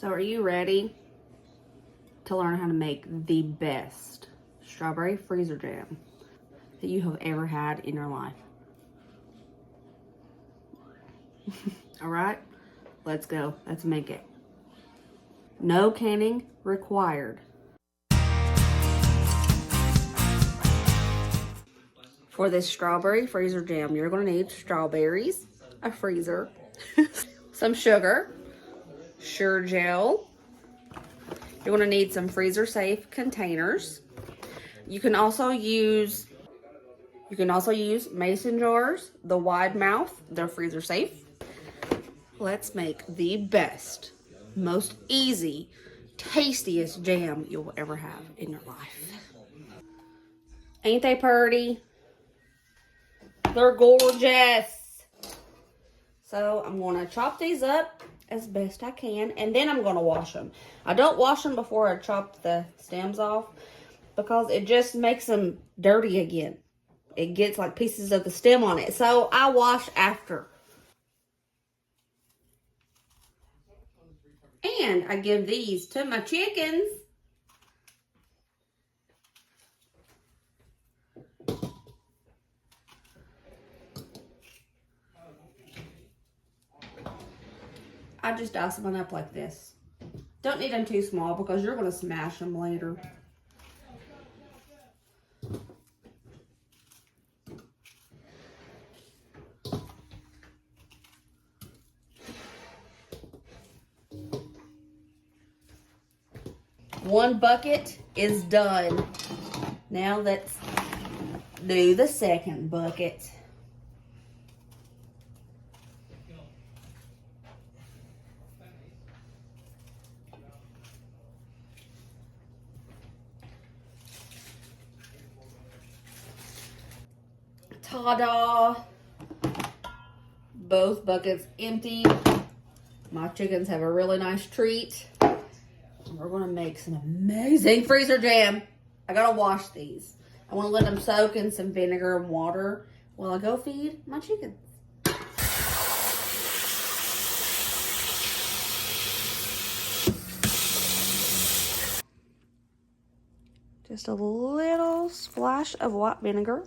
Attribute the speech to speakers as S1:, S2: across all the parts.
S1: So are you ready to learn how to make the best strawberry freezer jam that you have ever had in your life? All right, let's go. Let's make it. No canning required. For this strawberry freezer jam, you're going to need strawberries, a freezer, some sugar, surejell. You're going to need some freezer safe containers. You can also use mason jars, the wide mouth. They're freezer safe. Let's make the best, most easy, tastiest jam you'll ever have in your life. Ain't they pretty? They're gorgeous. So I'm going to chop these up as best I can, and then I'm going to wash them. I don't wash them before I chop the stems off because it just makes them dirty again. It gets like pieces of the stem on it. So I wash after. And I give these to my chickens. I just dice them up like this. Don't need them too small because you're going to smash them later. One bucket is done. Now let's do the second bucket. Ta-da! Both buckets empty. My chickens have a really nice treat. We're going to make some amazing freezer jam. I got to wash these. I want to let them soak in some vinegar and water while I go feed my chickens. Just a little splash of white vinegar.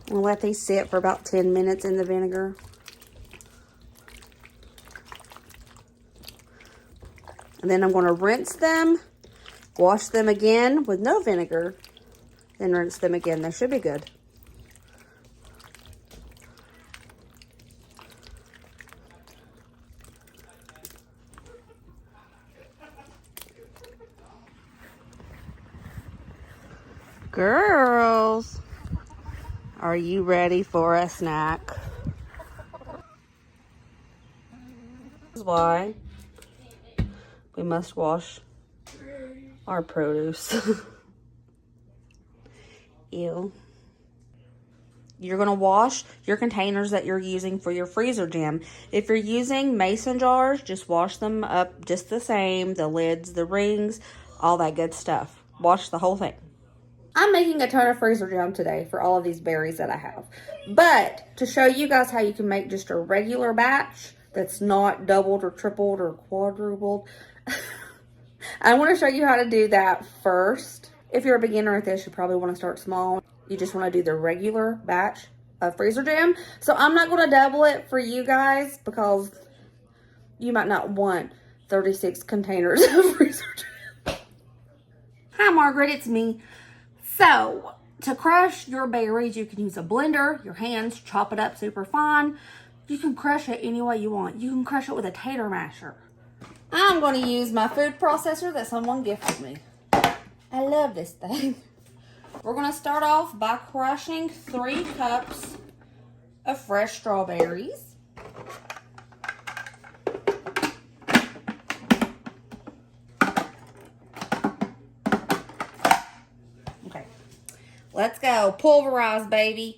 S1: We'll let these sit for about 10 minutes in the vinegar. And then I'm going to rinse them, wash them again with no vinegar, then rinse them again. They should be good. Girls, are you ready for a snack? This is why we must wash our produce. Ew. You're going to wash your containers that you're using for your freezer jam. If you're using mason jars, just wash them up just the same. The lids, the rings, all that good stuff. Wash the whole thing. I'm making a ton of freezer jam today for all of these berries that I have. But to show you guys how you can make just a regular batch that's not doubled or tripled or quadrupled, I want to show you how to do that first. If you're a beginner at this, you probably want to start small. You just want to do the regular batch of freezer jam. So I'm not going to double it for you guys because you might not want 36 containers of freezer jam. Hi, Margaret, it's me. So to crush your berries, you can use a blender, your hands, chop it up super fine. You can crush it any way you want. You can crush it with a tater masher. I'm going to use my food processor that someone gifted me. I love this thing. We're going to start off by crushing 3 cups of fresh strawberries. Okay, let's go. Pulverize, baby.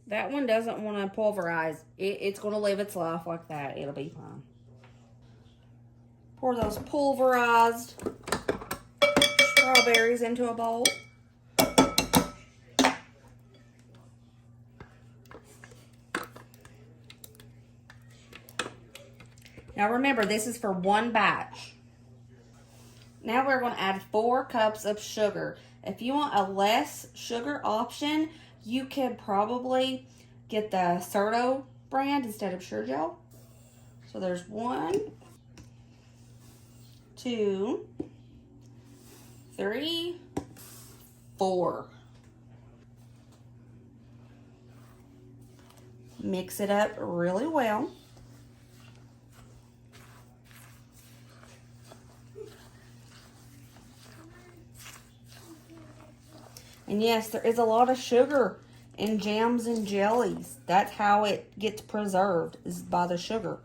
S1: That that one doesn't want to pulverize, it's going to live its life like that. It'll be fine. Pour those pulverized strawberries into a bowl. Now remember, this is for one batch. Now we're going to add 4 cups of sugar. If you want a less sugar option, you could probably get the Surejell brand instead of surejell. So there's 1, 2, 3, 4. Mix it up really well. And yes, there is a lot of sugar in jams and jellies. That's how it gets preserved, is by the sugar.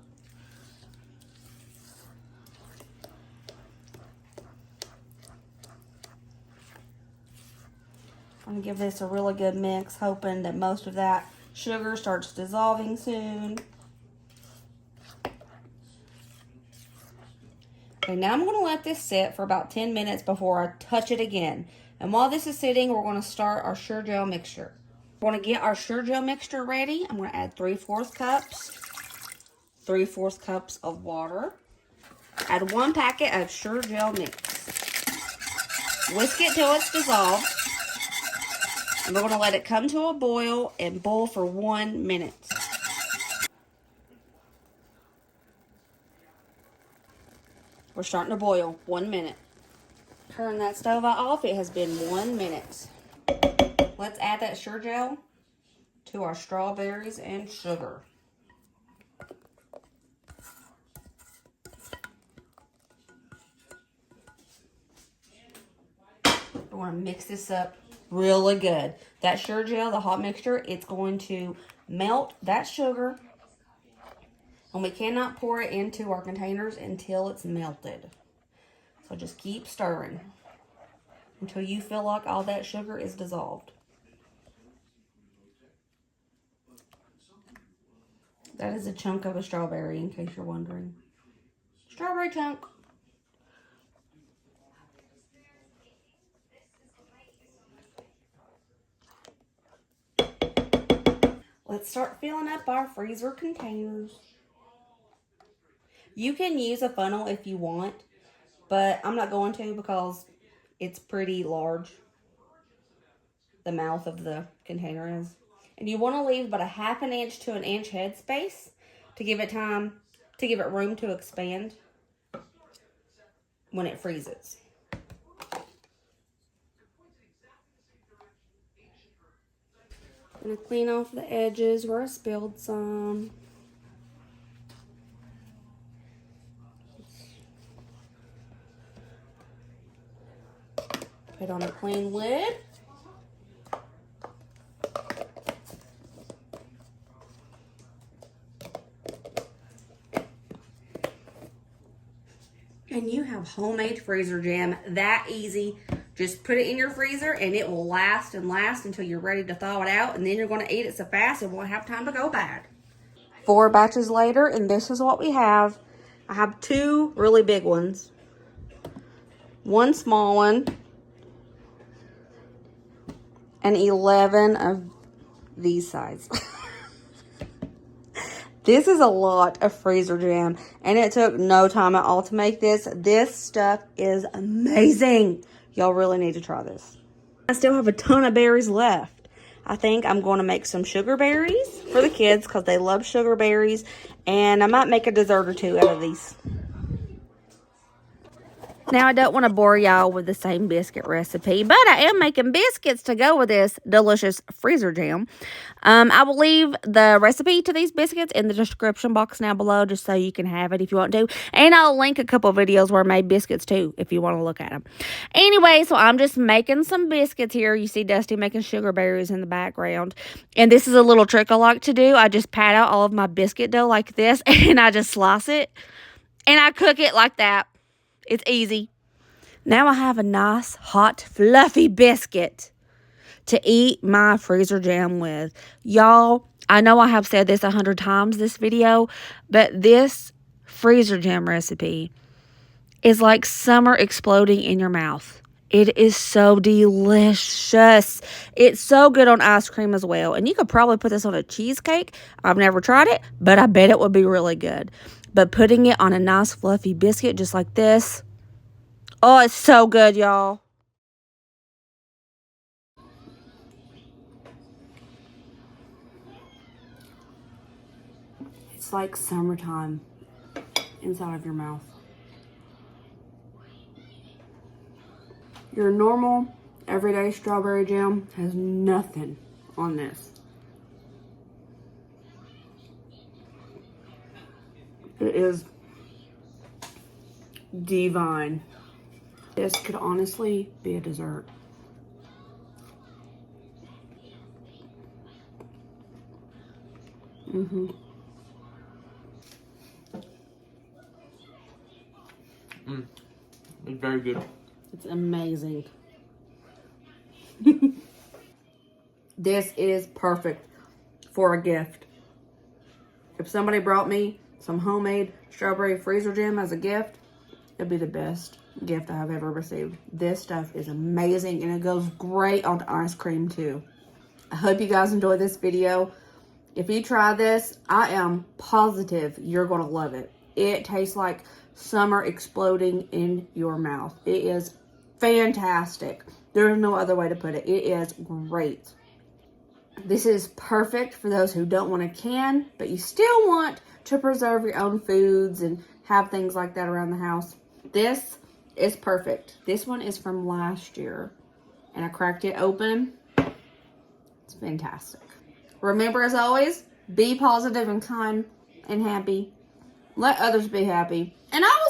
S1: I'm going to give this a really good mix, hoping that most of that sugar starts dissolving soon. Okay, now I'm going to let this sit for about 10 minutes before I touch it again. And while this is sitting, we're going to start our surejell mixture. We're going to get our surejell mixture ready. I'm going to add 3/4 cups, 3/4 cups of water. Add 1 packet of surejell mix. Whisk it till it's dissolved. And we're going to let it come to a boil and boil for 1 minute. We're starting to boil. 1 minute. Turn that stove off. It has been 1 minute. Let's add that surejell to our strawberries and sugar. We're going to mix this up really good. That surejell, the hot mixture, it's going to melt that sugar. And we cannot pour it into our containers until it's melted. So just keep stirring until you feel like all that sugar is dissolved. That is a chunk of a strawberry, in case you're wondering. Strawberry chunk. Let's start filling up our freezer containers. You can use a funnel if you want, but I'm not going to because it's pretty large. The mouth of the container is. And you want to leave about a 1/2 inch to 1 inch head space to give it time, to give it room to expand when it freezes. I'm going to clean off the edges where I spilled some. Put on a clean lid. And you have homemade freezer jam that easy. Just put it in your freezer and it will last and last until you're ready to thaw it out. And then you're going to eat it so fast it won't have time to go bad. 4 batches later, and this is what we have. I have 2 really big ones. 1 small one. And 11 of these size. This is a lot of freezer jam, and it took no time at all to make this. This stuff is amazing. Y'all really need to try this. I still have a ton of berries left. I think I'm going to make some sugar berries for the kids because they love sugar berries, and I might make a dessert or 2 out of these. Now, I don't want to bore y'all with the same biscuit recipe, but I am making biscuits to go with this delicious freezer jam. I will leave the recipe to these biscuits in the description box now below, just so you can have it if you want to. And I'll link a couple of videos where I made biscuits too, if you want to look at them. Anyway, so I'm just making some biscuits here. You see Dusty making sugar berries in the background. And this is a little trick I like to do. I just pat out all of my biscuit dough like this, and I just slice it. And I cook it like that. It's easy. Now I have a nice, hot, fluffy biscuit to eat my freezer jam with. Y'all, I know I have said this 100 times this video, but this freezer jam recipe is like summer exploding in your mouth. It is so delicious. It's so good on ice cream as well. And you could probably put this on a cheesecake. I've never tried it, but I bet it would be really good. But putting it on a nice fluffy biscuit just like this, oh, it's so good, y'all. It's like summertime inside of your mouth. Your normal, everyday strawberry jam has nothing on this. It is divine. This could honestly be a dessert.
S2: It's very good.
S1: It's amazing. This is perfect for a gift. If somebody brought me some homemade strawberry freezer jam as a gift, it'd be the best gift I have ever received. This stuff is amazing, and it goes great on ice cream too. I hope you guys enjoyed this video. If you try this, I am positive you're going to love it. It tastes like summer exploding in your mouth. It is fantastic. There's no other way to put it. It is great. This is perfect for those who don't want to can, but you still want to preserve your own foods and have things like that around the house. This is perfect. This one is from last year, and I cracked it open. It's fantastic. Remember, as always, be positive and kind and happy. Let others be happy. And I will